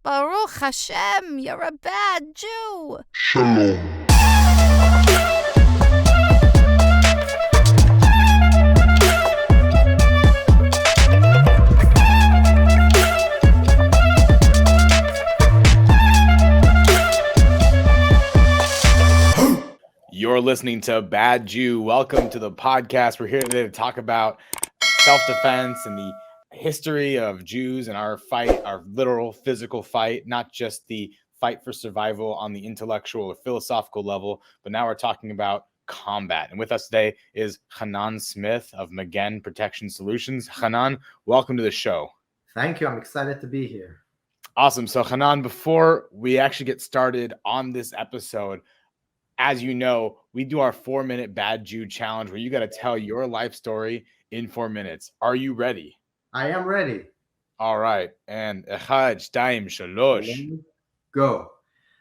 Baruch Hashem, you're a bad Jew. Shalom. You're listening to Bad Jew. Welcome to the podcast. We're here today to talk about self-defense and the history of Jews and our fight, our literal physical fight, not just the fight for survival on the intellectual or philosophical level, but now we're talking about combat. And with us today is Chanan Smith of Magen Protection Solutions. Chanan, welcome to the show. Thank you. I'm excited to be here. Awesome. So Chanan, before we actually get started on this episode, as you know, we do our 4-minute Bad Jew challenge where you got to tell your life story in 4 minutes. Are you ready? I am ready. All right. And echad, shtaim, shalosh. Go.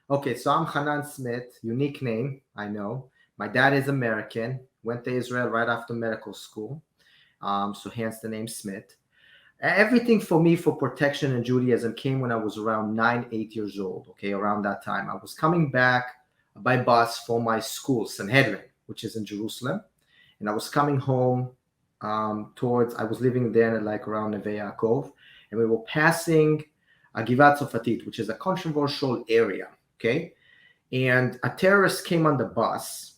Okay, so I'm Chanan Smith. Unique name, I know. My dad is American. Went to Israel right after medical school. So hence the name Smith. Everything for me for protection in Judaism came when I was around 8 years old. Okay, around that time. I was coming back by bus for my school, Sanhedrin, which is in Jerusalem. And I was coming home I was living there like around Neve Yaakov, and we were passing Givat Tzofatit, which is a controversial area, okay? And a terrorist came on the bus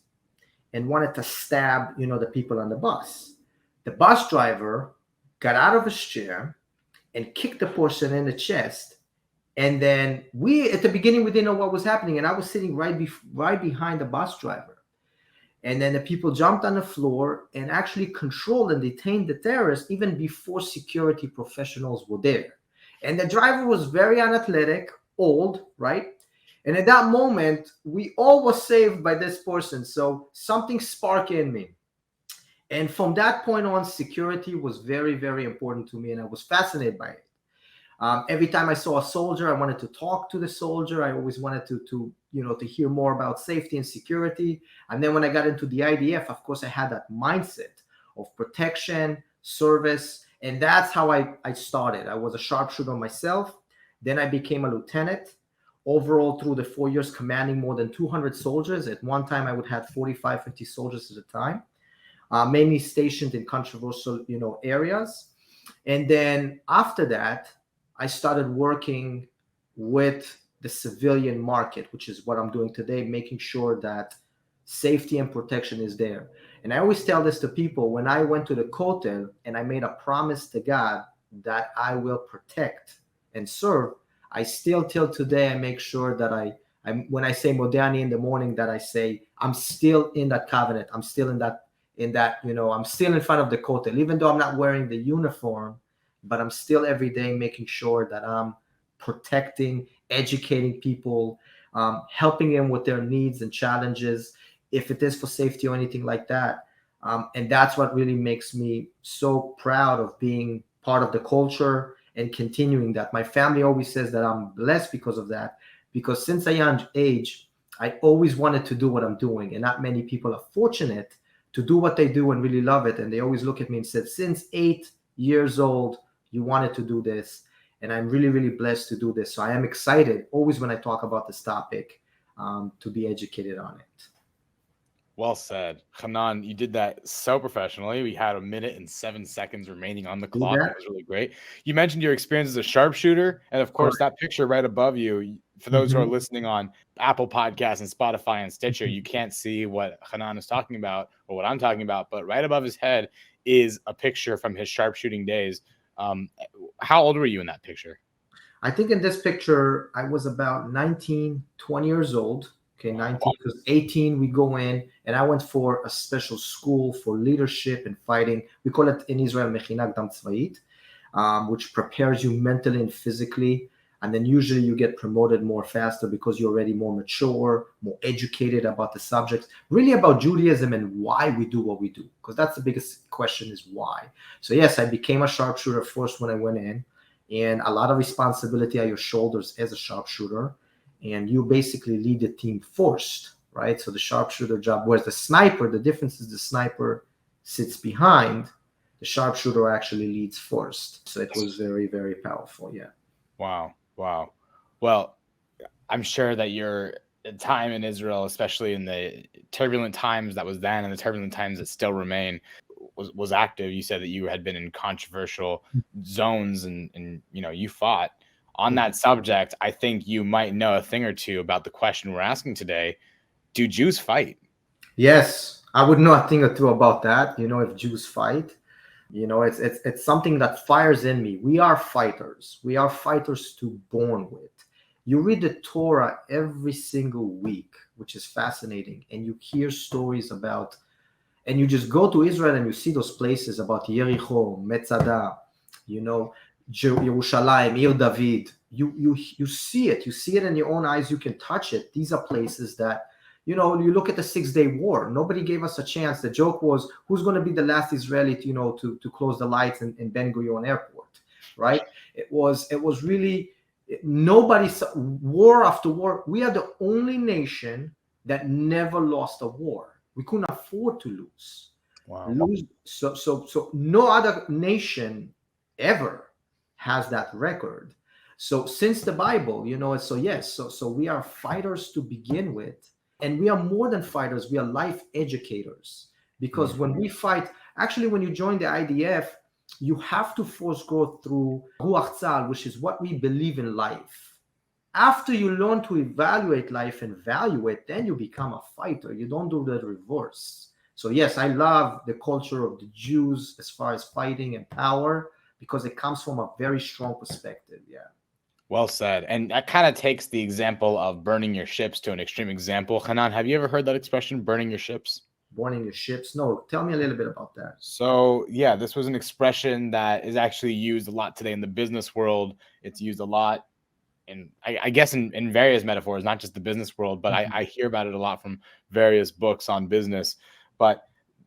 and wanted to stab, the people on the bus. The bus driver got out of his chair and kicked the person in the chest. And then at the beginning, we didn't know what was happening. And I was sitting right behind the bus driver. And then the people jumped on the floor and actually controlled and detained the terrorist even before security professionals were there. And the driver was very unathletic, old, right? And at that moment, we all were saved by this person. So something sparked in me. And from that point on, security was very, very important to me. And I was fascinated by it. Every time I saw a soldier, I wanted to talk to the soldier. I always wanted to hear more about safety and security. And then when I got into the IDF, of course, I had that mindset of protection, service, and that's how I started. I was a sharpshooter myself. Then I became a lieutenant. Overall, through the 4 years, commanding more than 200 soldiers. At one time, I would have 45, 50 soldiers at a time, mainly stationed in controversial, areas. And then after that, I started working with the civilian market, which is what I'm doing today, making sure that safety and protection is there. And I always tell this to people, when I went to the Kotel and I made a promise to God that I will protect and serve, I still till today, I make sure that when I say Modani in the morning, that I say, I'm still in that covenant. I'm still in that, I'm still in front of the Kotel, even though I'm not wearing the uniform, but I'm still every day making sure that I'm protecting, educating people, helping them with their needs and challenges, if it is for safety or anything like that. And that's what really makes me so proud of being part of the culture and continuing that. My family always says that I'm blessed because of that, because since a young age, I always wanted to do what I'm doing. And not many people are fortunate to do what they do and really love it. And they always look at me and said, since 8 years old, you wanted to do this, and I'm really, really blessed to do this. So I am excited always when I talk about this topic to be educated on it. Well said. Chanan, you did that so professionally. We had 1 minute and 7 seconds remaining on the clock. That was really great. You mentioned your experience as a sharpshooter, and of course, that picture right above you, for those who are listening on Apple Podcasts and Spotify and Stitcher, you can't see what Chanan is talking about or what I'm talking about, but right above his head is a picture from his sharpshooting days. How old were you in that picture? I think in this picture, I was about 19, 20 years old. Okay, 19, because 18, we go in, and I went for a special school for leadership and fighting. We call it in Israel, Mechina Gdam Tzvait, which prepares you mentally and physically. And then usually you get promoted more faster because you're already more mature, more educated about the subjects, really about Judaism and why we do what we do. Because that's the biggest question, is why. So yes, I became a sharpshooter first when I went in, and a lot of responsibility on your shoulders as a sharpshooter. And you basically lead the team first, right? So the sharpshooter job, whereas the sniper, the difference is the sniper sits behind, the sharpshooter actually leads first. So it was very, very powerful. Yeah. Wow. Well, I'm sure that your time in Israel, especially in the turbulent times that was then and the turbulent times that still remain, was active. You said that you had been in controversial zones and you fought. On that subject, I think you might know a thing or two about the question we're asking today. Do Jews fight? Yes, I would know a thing or two about that. If Jews fight, it's something that fires in me. We are fighters. We are fighters to born with. You read the Torah every single week, which is fascinating, and you hear stories about, and you just go to Israel and you see those places about Jericho, Metzada, Yerushalayim, Ir David. You see it. You see it in your own eyes. You can touch it. These are places that, you look at the 6-day war. Nobody gave us a chance. The joke was, who's going to be the last Israeli to close the lights in Ben Gurion Airport, right? It was really nobody. War after war. We are the only nation that never lost a war. We couldn't afford to lose. Wow. So no other nation ever has that record. So since the Bible, so yes, so we are fighters to begin with. And we are more than fighters. We are life educators. Because when we fight, actually, when you join the IDF, you have to first go through Ruach Tzal, which is what we believe in life. After you learn to evaluate life and value it, then you become a fighter. You don't do the reverse. So yes, I love the culture of the Jews as far as fighting and power, because it comes from a very strong perspective. Yeah. Well said. And that kind of takes the example of burning your ships to an extreme example. Hanan, have you ever heard that expression, burning your ships? Burning your ships? No. Tell me a little bit about that. So, yeah, this was an expression that is actually used a lot today in the business world. It's used a lot I guess in various metaphors, not just the business world, but I hear about it a lot from various books on business. But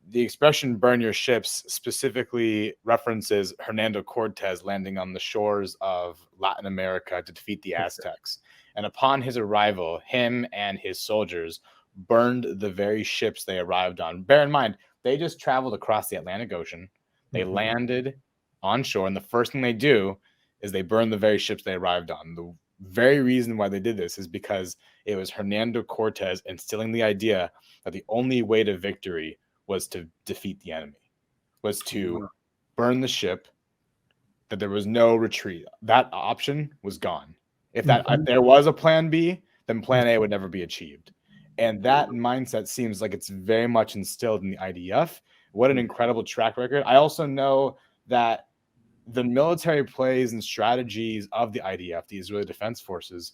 the expression burn your ships specifically references Hernando Cortez landing on the shores of Latin America to defeat the Aztecs. And upon his arrival, him and his soldiers burned the very ships they arrived on. Bear in mind, they just traveled across the Atlantic Ocean. They landed on shore, and the first thing they do is they burn the very ships they arrived on. The very reason why they did this is because it was Hernando Cortez instilling the idea that the only way to victory was to defeat the enemy, was to burn the ship, that there was no retreat. That option was gone. If there was a plan B, then plan A would never be achieved. And that mindset seems like it's very much instilled in the IDF. What an incredible track record. I also know that the military plays and strategies of the IDF, the Israeli Defense Forces,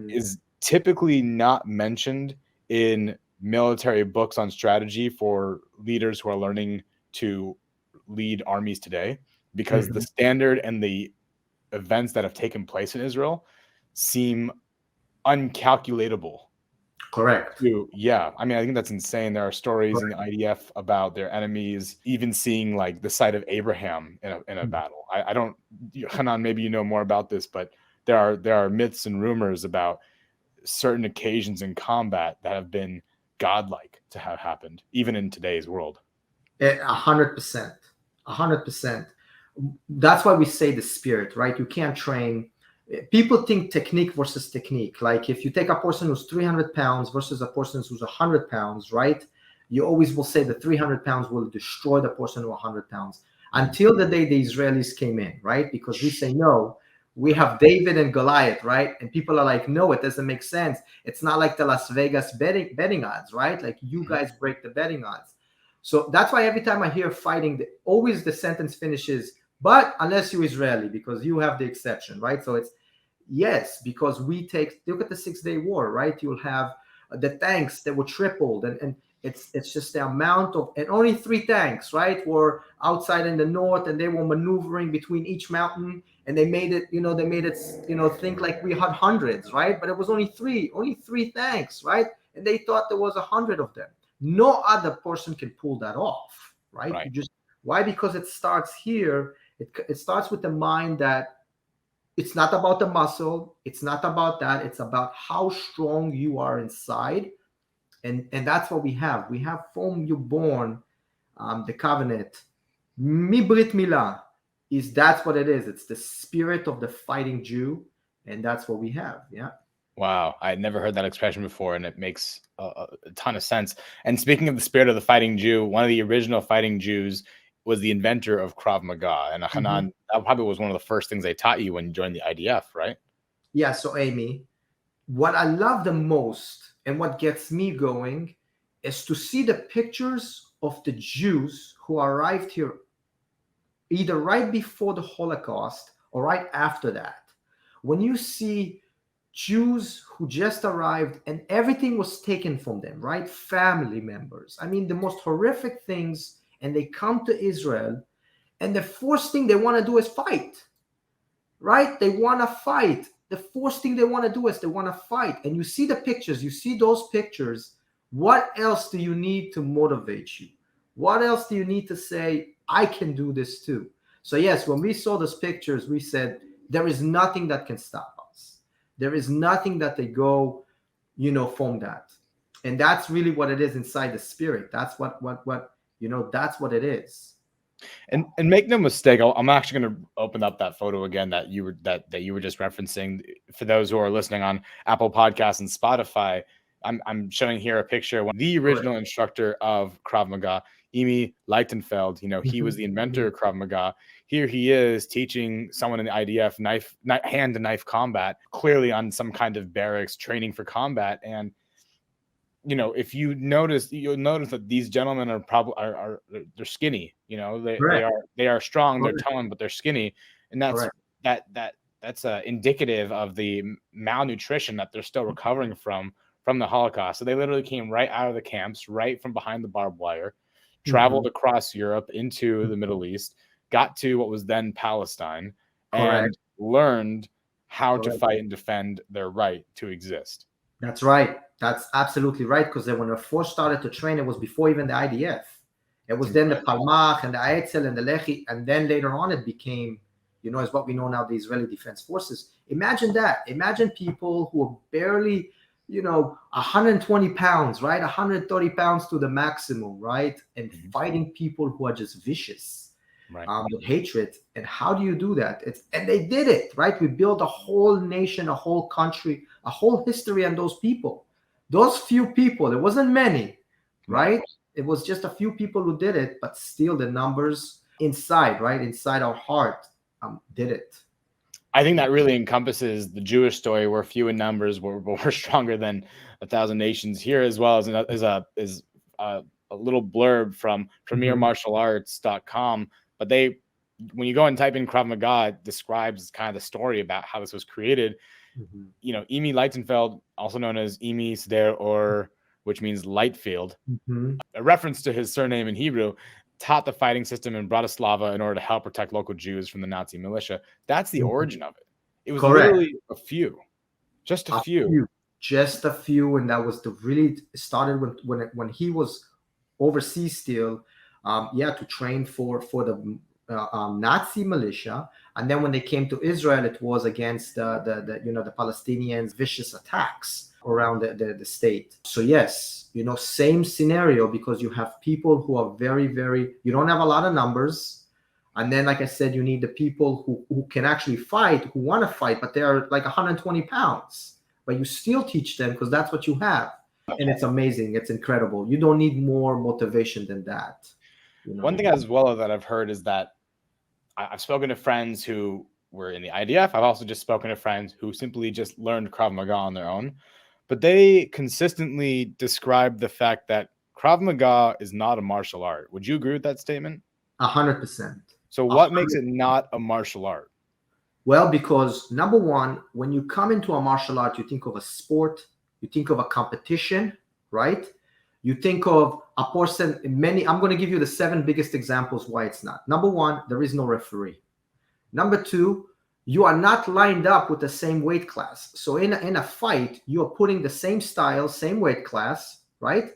is typically not mentioned in military books on strategy for leaders who are learning to lead armies today, because the standard and the events that have taken place in Israel seem uncalculatable. Correct. Yeah. I mean, I think that's insane. There are stories in the IDF about their enemies even seeing like the site of Abraham in a battle. I don't, Hanan, maybe you know more about this, but there are myths and rumors about certain occasions in combat that have been godlike to have happened, even in today's world. 100%. 100%. That's why we say the spirit, right? You can't train. People think technique versus technique. Like if you take a person who's 300 pounds versus a person who's 100 pounds, right? You always will say the 300 pounds will destroy the person who 100 pounds until the day the Israelis came in, right? Because we say, no, we have David and Goliath, right? And people are like, no, it doesn't make sense. It's not like the Las Vegas betting odds, right? Like you guys break the betting odds. So that's why every time I hear fighting, always the sentence finishes, but unless you're Israeli, because you have the exception, right? So it's, yes, because look at the 6-day war, right? You'll have the tanks that were tripled, and it's just the amount of, and only 3 tanks, right, were outside in the north, and they were maneuvering between each mountain, and they made it think like we had hundreds, right? But it was only three tanks, right? And they thought there was 100 of them. No other person can pull that off, right? Why? Because it starts here. It starts with the mind that it's not about the muscle. It's not about that. It's about how strong you are inside. And that's what we have. We have from you born, the covenant. Mi Brit Milah that's what it is. It's the spirit of the fighting Jew. And that's what we have. Yeah. Wow, I had never heard that expression before, and it makes a ton of sense. And speaking of the spirit of the fighting Jew, one of the original fighting Jews was the inventor of Krav Maga, and Hanan, that probably was one of the first things they taught you when you joined the IDF, right? Yeah. So, Amy, what I love the most and what gets me going is to see the pictures of the Jews who arrived here either right before the Holocaust or right after that. When you see Jews who just arrived and everything was taken from them, right? Family members. I mean, the most horrific things, and they come to Israel, and the first thing they want to do is fight, right? They want to fight. The first thing they want to do is they want to fight. And you see the pictures, you see those pictures. What else do you need to motivate you? What else do you need to say, I can do this too? So yes, when we saw those pictures, we said, there is nothing that can stop us. There is nothing that they go, from that. And that's really what it is inside the spirit. That's what that's what it is. And make no mistake, I'm actually going to open up that photo again that you were just referencing. For those who are listening on Apple Podcasts and Spotify, I'm showing here a picture of the original instructor of Krav Maga, Imi Lichtenfeld. He was the inventor of Krav Maga. Here he is teaching someone in the IDF hand to knife combat, clearly on some kind of barracks training for combat. And if you'll notice that these gentlemen are probably they're skinny. They are strong, they're toned, but they're skinny, and that's indicative of the malnutrition that they're still recovering from the Holocaust. So they literally came right out of the camps, right from behind the barbed wire, traveled across Europe into the Middle East, got to what was then Palestine, and learned how to fight and defend their right to exist. That's right. That's absolutely right. Because when I first started to train, it was before even the IDF. It was then the Palmach and the Eitzel and the Lehi. And then later on, it became, is what we know now, the Israeli Defense Forces. Imagine that. Imagine people who are barely, 120 pounds, right? 130 pounds to the maximum, right? And fighting people who are just vicious. With hatred. And how do you do that? And they did it, right? We built a whole nation, a whole country, a whole history on those people. Those few people, it wasn't many, right? It was just a few people who did it, but still the numbers inside, right? Inside our heart, did it. I think that really encompasses the Jewish story. We're few in numbers, but we're stronger than 1,000 nations here, as well as a little blurb from premiermartialarts.com. But when you go and type in Krav Maga, it describes kind of the story about how this was created. Imi Lichtenfeld, also known as Imi Sder, which means light field, a reference to his surname in Hebrew, taught the fighting system in Bratislava in order to help protect local Jews from the Nazi militia. That's the origin of it. It was literally a few, just a few. Just a few, and that was really started when he was overseas still. To train for the Nazi militia, and then when they came to Israel, it was against the Palestinians' vicious attacks around the state. So yes, same scenario, because you have people who are very, very. You don't have a lot of numbers, and then, like I said, you need the people who can actually fight, who want to fight, but they are like 120 pounds. But you still teach them because that's what you have, and it's amazing. It's incredible. You don't need more motivation than that. One thing as well that I've heard is that I've spoken to friends who were in the IDF. I've also just spoken to friends who simply just learned Krav Maga on their own. But they consistently describe the fact that Krav Maga is not a martial art. Would you agree with that statement? 100%. So what makes it not a martial art? Well, because number one, when you come into a martial art, you think of a sport, you think of a competition, right? You think of a person, I'm going to give you the 7 biggest examples why it's not. Number one, there is no referee. Number two, you are not lined up with the same weight class. So in a fight, you are putting the same style, same weight class, right?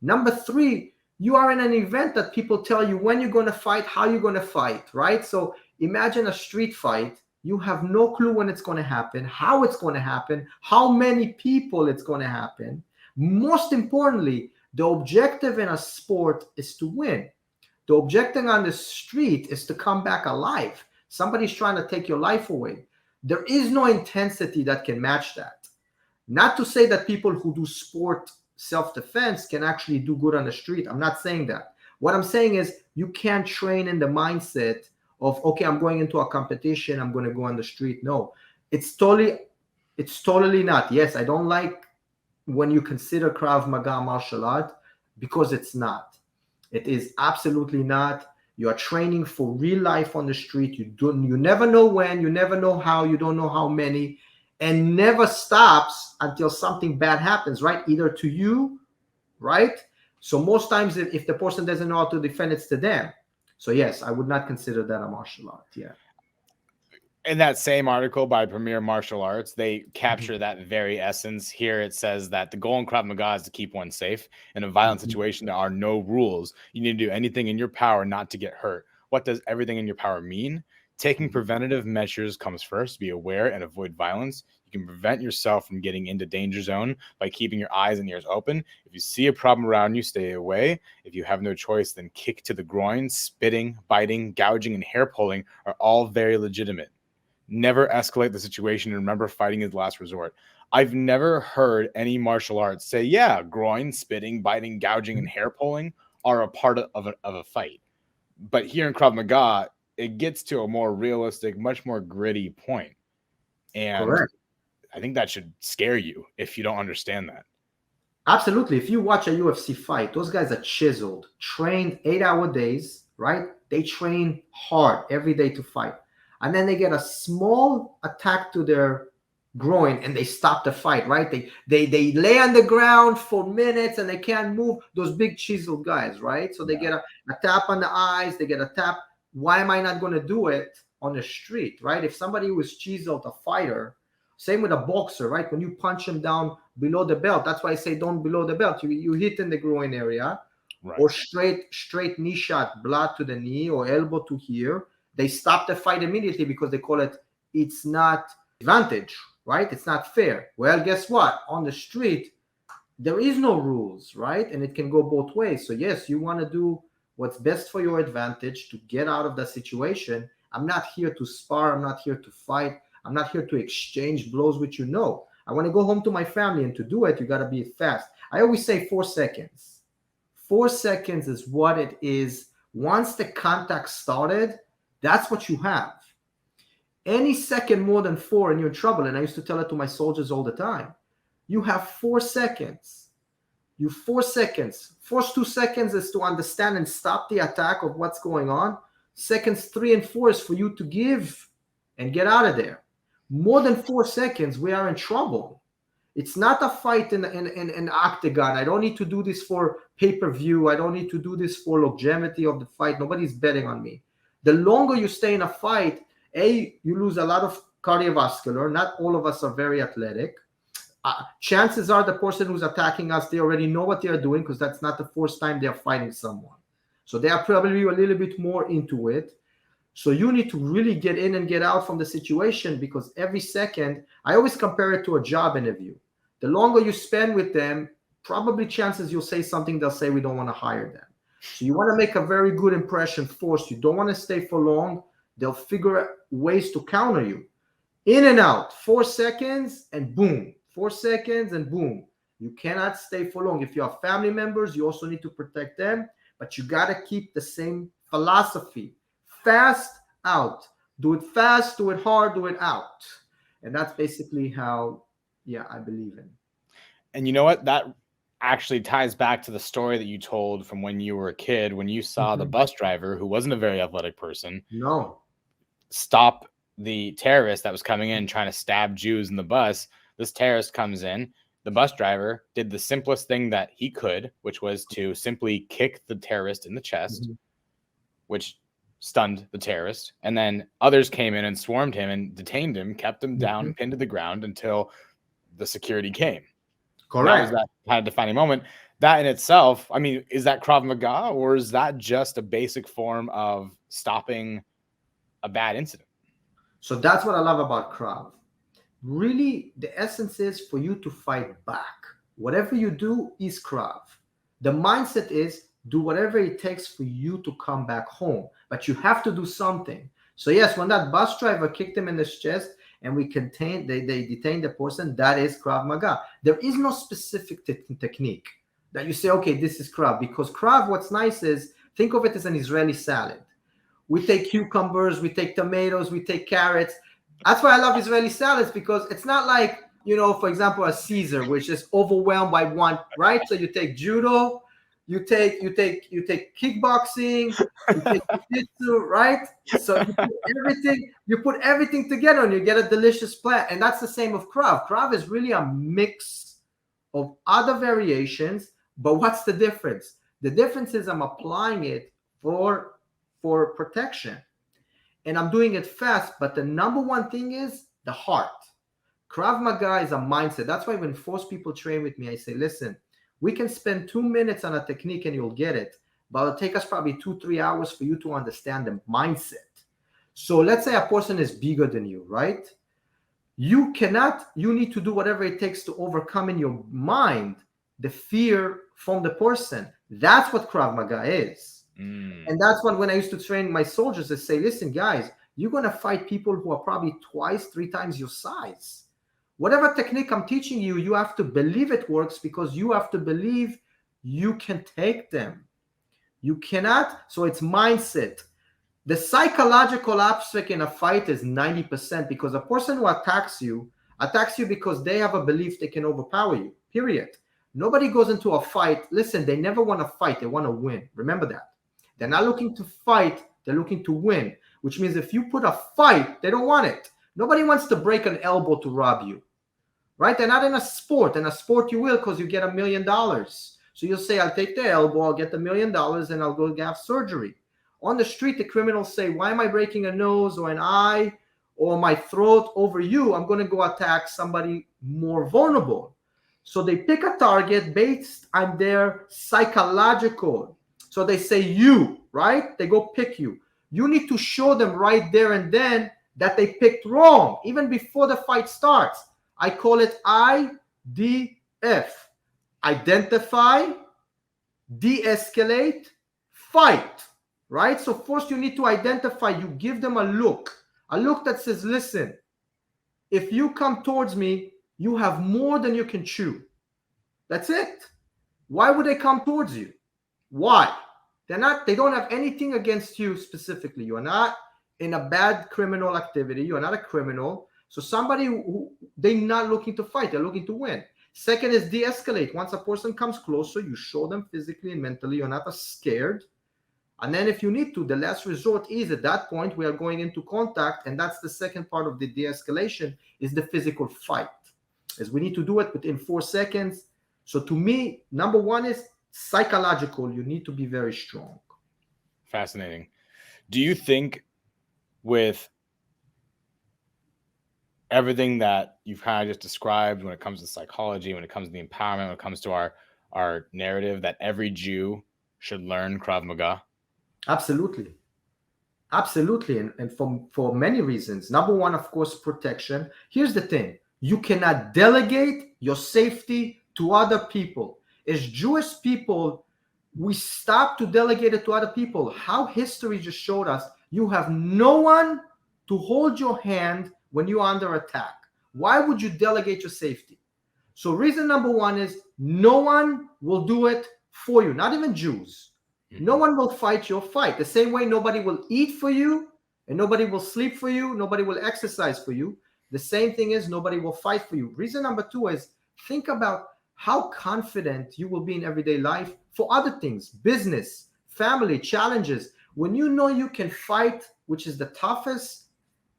Number three, you are in an event that people tell you when you're going to fight, how you're going to fight, right? So imagine a street fight. You have no clue when it's going to happen, how it's going to happen, how many people it's going to happen. Most importantly, the objective in a sport is to win. The objective on the street is to come back alive. Somebody's trying to take your life away. There is no intensity that can match that. Not to say that people who do sport self-defense can actually do good on the street. I'm not saying that. What I'm saying is you can't train in the mindset of, okay, I'm going into a competition, I'm going to go on the street. No, it's totally not. Yes, I don't like when you consider Krav Maga martial art, because it's not. It is absolutely not. You are training for real life on the street. You never know when, you never know how, you don't know how many, and never stops until something bad happens, right? Either to you, right? So most times if the person doesn't know how to defend, it's to them. So yes, I would not consider that a martial art. Yeah. In that same article by Premier Martial Arts, they capture that very essence. Here it says that the goal in Krav Maga is to keep one safe. In a violent situation, there are no rules. You need to do anything in your power not to get hurt. What does everything in your power mean? Taking preventative measures comes first. Be aware and avoid violence. You can prevent yourself from getting into danger zone by keeping your eyes and ears open. If you see a problem around you, stay away. If you have no choice, then kick to the groin. Spitting, biting, gouging, and hair pulling are all very legitimate. Never escalate the situation, and remember, fighting is last resort. I've never heard any martial arts say, yeah, groin, spitting, biting, gouging, and hair pulling are a part of a fight. But here in Krav Maga, it gets to a more realistic, much more gritty point. And correct. I think that should scare you if you don't understand that. Absolutely. If you watch a UFC fight, those guys are chiseled, trained 8-hour days, right? They train hard every day to fight. And then they get a small attack to their groin and they stop the fight, right? They lay on the ground for minutes and they can't move. Those big chiseled guys, right? So they get a tap on the eyes, they get a tap. Why am I not going to do it on the street, right? If somebody was chiseled, a fighter, same with a boxer, right? When you punch him down below the belt, that's why I say don't below the belt. You hit in the groin area, right? Or straight knee shot, blood to the knee or elbow to here. They stop the fight immediately because they call it's not advantage, right? It's not fair. Well, guess what? On the street, there is no rules, right? And it can go both ways. So yes, you want to do what's best for your advantage to get out of that situation. I'm not here to spar. I'm not here to fight. I'm not here to exchange blows with you. No, I want to go home to my family, and to do it, you got to be fast. I always say 4 seconds. 4 seconds is what it is. Once the contact started, that's what you have. Any second more than 4 and you're in trouble. And I used to tell it to my soldiers all the time. You have 4 seconds. You 4 seconds. First 2 seconds is to understand and stop the attack of what's going on. Seconds 3 and 4 is for you to give and get out of there. More than 4 seconds, we are in trouble. It's not a fight in an octagon. I don't need to do this for pay-per-view. I don't need to do this for longevity of the fight. Nobody's betting on me. The longer you stay in a fight, you lose a lot of cardiovascular. Not all of us are very athletic. Chances are the person who's attacking us, they already know what they're doing because that's not the first time they're fighting someone. So they are probably a little bit more into it. So you need to really get in and get out from the situation, because every second, I always compare it to a job interview. The longer you spend with them, probably chances you'll say something, they'll say we don't want to hire them. So you want to make a very good impression first. You don't want to stay for long. They'll figure out ways to counter you. In and out, 4 seconds and boom. 4 seconds and boom. You cannot stay for long. If you have family members, you also need to protect them. But you got to keep the same philosophy. Fast, out. Do it fast, do it hard, do it out. And that's basically how, I believe in. And you know what? That actually ties back to the story that you told from when you were a kid, when you saw the bus driver, who wasn't a very athletic person, stop the terrorist that was coming in trying to stab Jews in the bus. This terrorist comes in. The bus driver did the simplest thing that he could, which was to simply kick the terrorist in the chest, which stunned the terrorist. And then others came in and swarmed him and detained him, kept him down, pinned to the ground until the security came. Correct. That was that kind of defining moment. That in itself, I mean, is that Krav Maga, or is that just a basic form of stopping a bad incident? So that's what I love about Krav. Really, the essence is for you to fight back. Whatever you do is Krav. The mindset is do whatever it takes for you to come back home, but you have to do something. So yes, when that bus driver kicked him in his chest and they detain the person, that is Krav Maga. There is no specific technique that you say, okay, this is Krav, because Krav, what's nice is, think of it as an Israeli salad. We take cucumbers, we take tomatoes, we take carrots. That's why I love Israeli salads, because it's not like, for example, a Caesar, which is overwhelmed by one, right? So you take judo, you take kickboxing, you take jiu-jitsu, right? So you put everything together and you get a delicious plant. And that's the same with Krav. Krav is really a mix of other variations, but what's the difference? The difference is I'm applying it for protection, and I'm doing it fast. But the number one thing is the heart. Krav Maga is a mindset. That's why when force people train with me, I say, listen, we can spend 2 minutes on a technique and you'll get it, but it'll take us probably 2-3 hours for you to understand the mindset. So let's say a person is bigger than you, right? You need to do whatever it takes to overcome in your mind the fear from the person. That's what Krav Maga is. And that's when I used to train my soldiers, I say, listen, guys, you're going to fight people who are probably 2-3 times your size. Whatever technique I'm teaching you, you have to believe it works, because you have to believe you can take them. You cannot. So it's mindset. The psychological aspect in a fight is 90%, because a person who attacks you because they have a belief they can overpower you, period. Nobody goes into a fight. Listen, they never want to fight. They want to win. Remember that. They're not looking to fight. They're looking to win, which means if you put a fight, they don't want it. Nobody wants to break an elbow to rob you, right? They're not in a sport. In a sport, you will, because you get $1 million. So you'll say, I'll take the elbow, I'll get the $1 million, and I'll go have surgery. On the street, the criminals say, why am I breaking a nose or an eye or my throat over you? I'm going to go attack somebody more vulnerable. So they pick a target based on their psychological. So they say you, right? They go pick you. You need to show them right there and then that they picked wrong, even before the fight starts. I call it IDF. Identify, de-escalate, fight, right? So first you need to identify. You give them a look that says, listen, if you come towards me, you have more than you can chew. That's it. Why would they come towards you? Why? They don't have anything against you specifically. You are not in a bad criminal activity. You are not a criminal. So somebody who they're not looking to fight, they're looking to win. Second is de-escalate. Once a person comes closer, you show them physically and mentally you're not scared. And then if you need to, the last resort is at that point we are going into contact, and that's the second part of the de-escalation is the physical fight. As we need to do it within 4 seconds. So to me, number one is psychological. You need to be very strong. Fascinating. Do you think with everything that you've kind of just described when it comes to psychology, when it comes to the empowerment, when it comes to our narrative, that every Jew should learn Krav Maga? Absolutely. And for many reasons. Number one, of course, protection. Here's the thing. You cannot delegate your safety to other people. As Jewish people, we stop to delegate it to other people. How history just showed us, you have no one to hold your hand when you're under attack. Why would you delegate your safety? So reason number one is no one will do it for you, not even Jews. No one will fight your fight. The same way nobody will eat for you and nobody will sleep for you. Nobody will exercise for you. The same thing is nobody will fight for you. Reason number two is think about how confident you will be in everyday life for other things, business, family, challenges. When you know you can fight, which is the toughest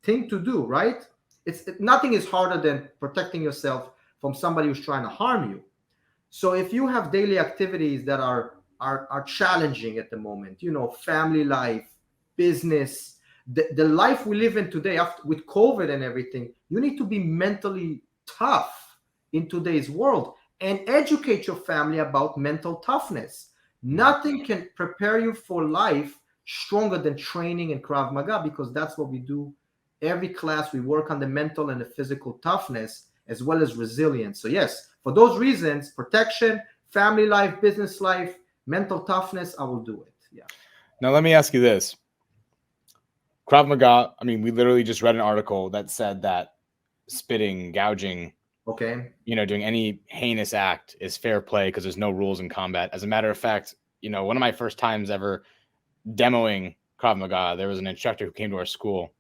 thing to do, right? Nothing is harder than protecting yourself from somebody who's trying to harm you. So if you have daily activities that are challenging at the moment, family life, business, the life we live in today with COVID and everything, you need to be mentally tough in today's world and educate your family about mental toughness. Nothing can prepare you for life stronger than training in Krav Maga, because that's what we do. Every class, we work on the mental and the physical toughness as well as resilience. So yes, for those reasons, protection, family life, business life, mental toughness, I will do it. Yeah. Now, let me ask you this. Krav Maga, we literally just read an article that said that spitting, gouging, Okay. doing any heinous act is fair play because there's no rules in combat. As a matter of fact, one of my first times ever demoing Krav Maga, there was an instructor who came to our school.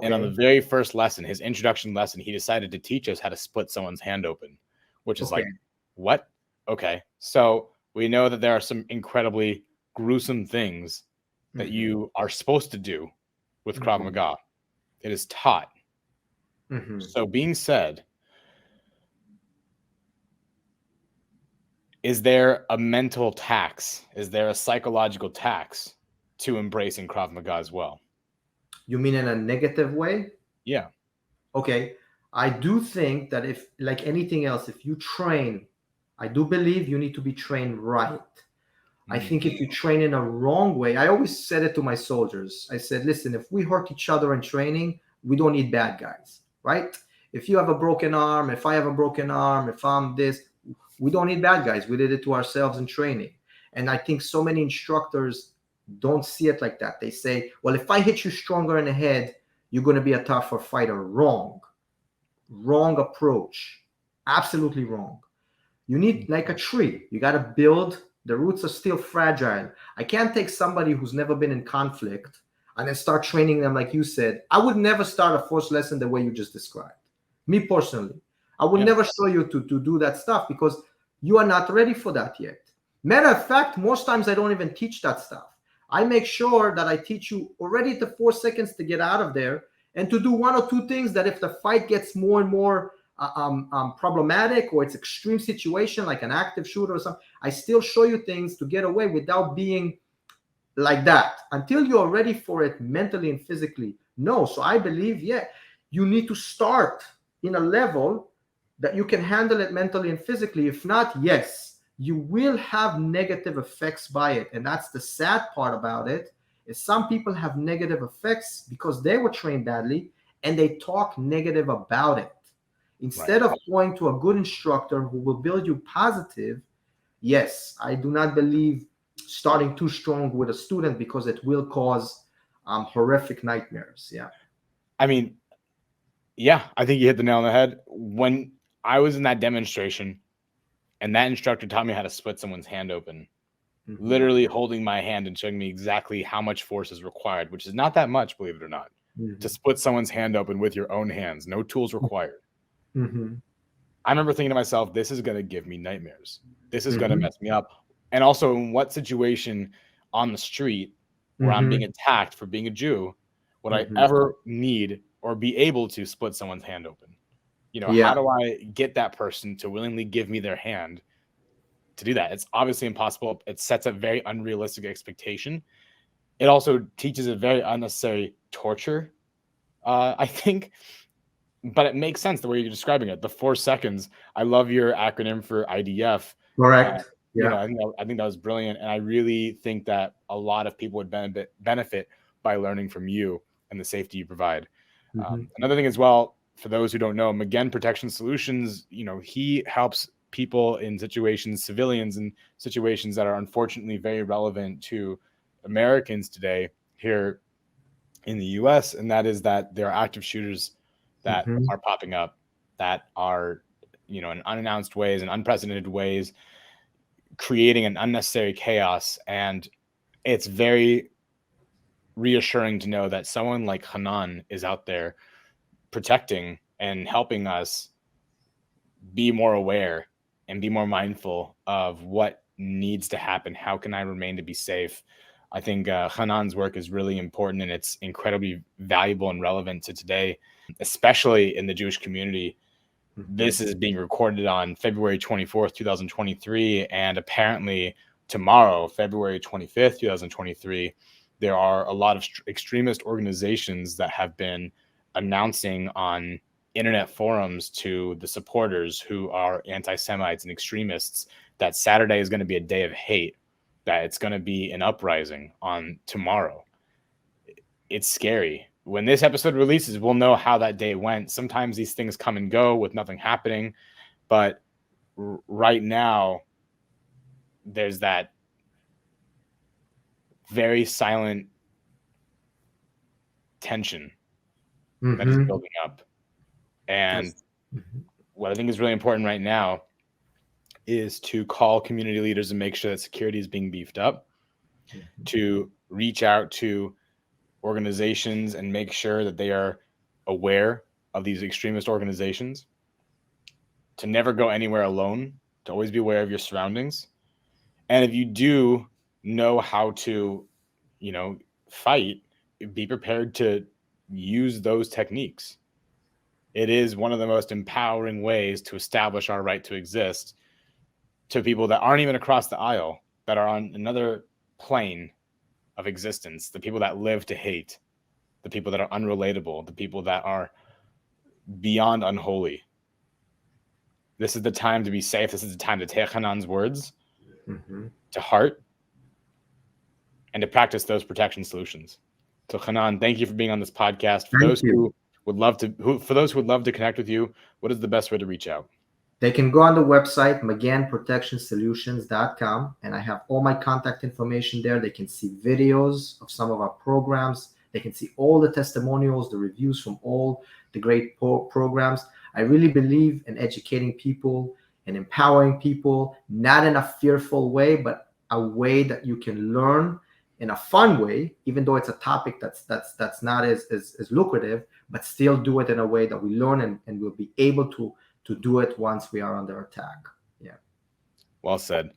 And on the Okay. very first lesson, his introduction lesson, he decided to teach us how to split someone's hand open, which is Okay. like, what? Okay. So we know that there are some incredibly gruesome things that you are supposed to do with Krav Maga. It is taught. So being said, is there a mental tax? Is there a psychological tax to embracing Krav Maga as well? You mean in a negative way? Yeah. Okay. I do think that if, like anything else, if you train, I do believe you need to be trained right. I think if you train in a wrong way, I always said it to my soldiers. I said, listen, if we hurt each other in training, we don't need bad guys, right? If you have a broken arm, if I have a broken arm, if I'm this, we don't need bad guys. We did it to ourselves in training. And I think so many instructors don't see it like that. They say, well, if I hit you stronger in the head, you're going to be a tougher fighter. Wrong. Wrong approach. Absolutely wrong. You need, like a tree, you got to build. The roots are still fragile. I can't take somebody who's never been in conflict and then start training them like you said. I would never start a first lesson the way you just described. Me personally, I would never show you to do that stuff because you are not ready for that yet. Matter of fact, most times I don't even teach that stuff. I make sure that I teach you already the 4 seconds to get out of there and to do one or two things that if the fight gets more and more problematic or it's extreme situation like an active shooter or something, I still show you things to get away without being like that until you're ready for it mentally and physically. No. So I believe, you need to start in a level that you can handle it mentally and physically. If not, yes, you will have negative effects by it. And that's the sad part about it, is some people have negative effects because they were trained badly and they talk negative about it. Instead of going to a good instructor who will build you positive, yes, I do not believe starting too strong with a student because it will cause horrific nightmares. Yeah. I mean, yeah, I think you hit the nail on the head. When I was in that demonstration and that instructor taught me how to split someone's hand open, literally holding my hand and showing me exactly how much force is required, which is not that much, believe it or not, to split someone's hand open with your own hands, no tools required. I remember thinking to myself, this is going to give me nightmares. This is going to mess me up. And also, in what situation on the street where I'm being attacked for being a Jew would I ever need or be able to split someone's hand open? How do I get that person to willingly give me their hand to do that? It's obviously impossible. It sets a very unrealistic expectation. It also teaches a very unnecessary torture, I think. But it makes sense the way you're describing it. The 4 seconds. I love your acronym for IDF. Correct. I think that was brilliant, and I really think that a lot of people would benefit by learning from you and the safety you provide. Another thing as well, for those who don't know, Magen Protection Solutions, he helps people in situations, civilians in situations that are unfortunately very relevant to Americans today here in the U.S., and that is that there are active shooters that are popping up that are, in unannounced ways and unprecedented ways, creating an unnecessary chaos. And it's very reassuring to know that someone like Chanan is out there protecting and helping us be more aware and be more mindful of what needs to happen. How can I remain to be safe? I think Chanan's work is really important, and it's incredibly valuable and relevant to today, especially in the Jewish community. This is being recorded on February 24th, 2023, and apparently tomorrow, February 25th, 2023, there are a lot of extremist organizations that have been announcing on internet forums to the supporters who are anti-Semites and extremists that Saturday is going to be a day of hate, that it's going to be an uprising on tomorrow. It's scary. When this episode releases, we'll know how that day went. Sometimes these things come and go with nothing happening, but right now there's that very silent tension that is building up. And Mhm. what I think is really important right now is to call community leaders and make sure that security is being beefed up, Mhm. to reach out to organizations and make sure that they are aware of these extremist organizations, to never go anywhere alone, to always be aware of your surroundings. And if you do know how to, fight, be prepared to use those techniques. It is one of the most empowering ways to establish our right to exist to people that aren't even across the aisle, that are on another plane of existence, the people that live to hate, the people that are unrelatable, the people that are beyond unholy. This is the time to be safe. This is the time to take Hanan's words Mhm. to heart and to practice those protection solutions. So Hanan, thank you for being on this podcast. For Thank those you. who would love to connect with you, what is the best way to reach out? They can go on the website, McGannProtectionSolutions.com, and I have all my contact information there. They can see videos of some of our programs. They can see all the testimonials, the reviews from all the great programs. I really believe in educating people and empowering people, not in a fearful way, but a way that you can learn in a fun way, even though it's a topic that's not as lucrative, but still do it in a way that we learn and we'll be able to do it once we are under attack. Yeah. Well said.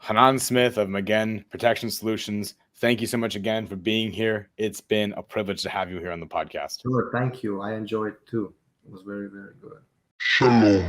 Chanan Smith of Magen Protection Solutions, thank you so much again for being here. It's been a privilege to have you here on the podcast. Sure. Thank you. I enjoyed it too. It was very, very good. Shalom.